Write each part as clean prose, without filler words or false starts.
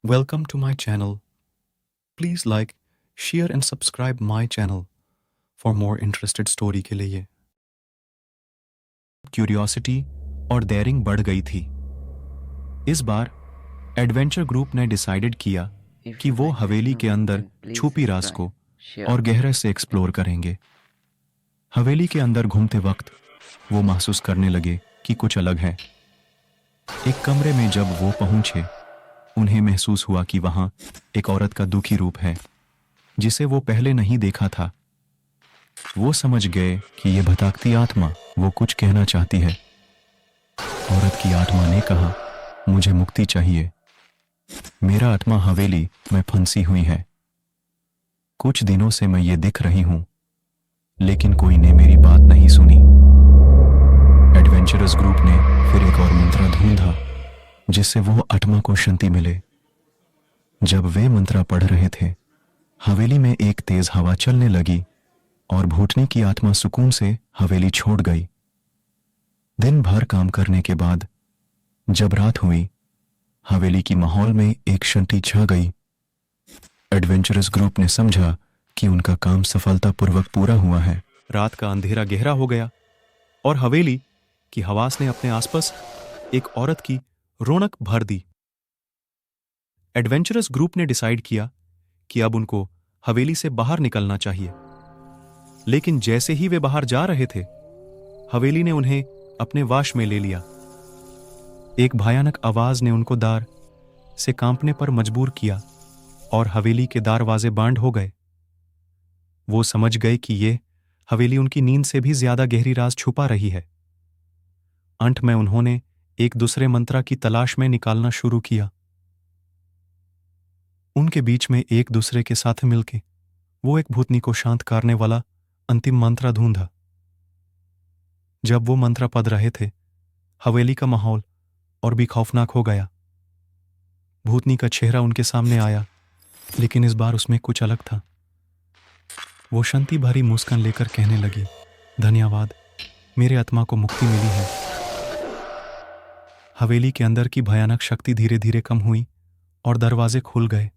Welcome to my channel. Please like, share and subscribe my channel for more interested story के लिए। Curiosity और dairying बढ़ गई थी। इस बार एडवेंचर ग्रुप ने डिसाइडेड किया कि वो हवेली के अंदर छुपी राज को और गहरे से एक्सप्लोर करेंगे। हवेली के अंदर घूमते वक्त वो महसूस करने लगे कि कुछ अलग है। एक कमरे में जब वो पहुंचे, उन्हें महसूस हुआ कि वहां एक औरत का दुखी रूप है जिसे वो पहले नहीं देखा था। वो समझ गए कि ये भटकती आत्मा वो कुछ कहना चाहती है। औरत की आत्मा ने कहा, मुझे मुक्ति चाहिए। मेरा आत्मा हवेली में फंसी हुई है। कुछ दिनों से मैं ये दिख रही हूं, लेकिन कोई ने मेरी बात नहीं सुनी। एडवेंचरस ग्रुप ने फिर एक और मंत्र ढूंढा जिससे वो आत्मा को शांति मिले। जब वे मंत्र पढ़ रहे थे, हवेली में एक तेज हवा चलने लगी और भूतनी की आत्मा सुकून से हवेली छोड़ गई। दिन भर काम करने के बाद जब रात हुई, हवेली की माहौल में एक शांति छा गई। एडवेंचरस ग्रुप ने समझा कि उनका काम सफलतापूर्वक पूरा हुआ है। रात का अंधेरा गहरा हो गया और हवेली की हवास ने अपने आसपास एक औरत की रौनक भर दी। एडवेंचरस ग्रुप ने डिसाइड किया कि अब उनको हवेली से बाहर निकलना चाहिए। लेकिन जैसे ही वे बाहर जा रहे थे, हवेली ने उन्हें अपने वाश में ले लिया। एक भयानक आवाज ने उनको दार से कांपने पर मजबूर किया और हवेली के दरवाजे बंद हो गए। वो समझ गए कि ये हवेली उनकी नींद से भी ज्यादा गहरी राज छुपा रही है। अंत में उन्होंने एक दूसरे मंत्र की तलाश में निकालना शुरू किया। उनके बीच में एक दूसरे के साथ मिलके वो एक भूतनी को शांत करने वाला अंतिम मंत्र ढूंढा। जब वो मंत्र पढ़ रहे थे, हवेली का माहौल और भी खौफनाक हो गया। भूतनी का चेहरा उनके सामने आया, लेकिन इस बार उसमें कुछ अलग था। वो शांति भरी मुस्कान लेकर कहने लगी, धन्यवाद, मेरे आत्मा को मुक्ति मिली है। हवेली के अंदर की भयानक शक्ति धीरे धीरे कम हुई और दरवाजे खुल गए।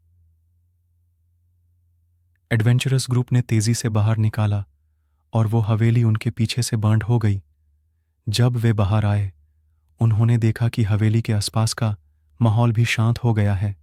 एडवेंचरस ग्रुप ने तेजी से बाहर निकाला और वो हवेली उनके पीछे से बंद हो गई। जब वे बाहर आए, उन्होंने देखा कि हवेली के आसपास का माहौल भी शांत हो गया है।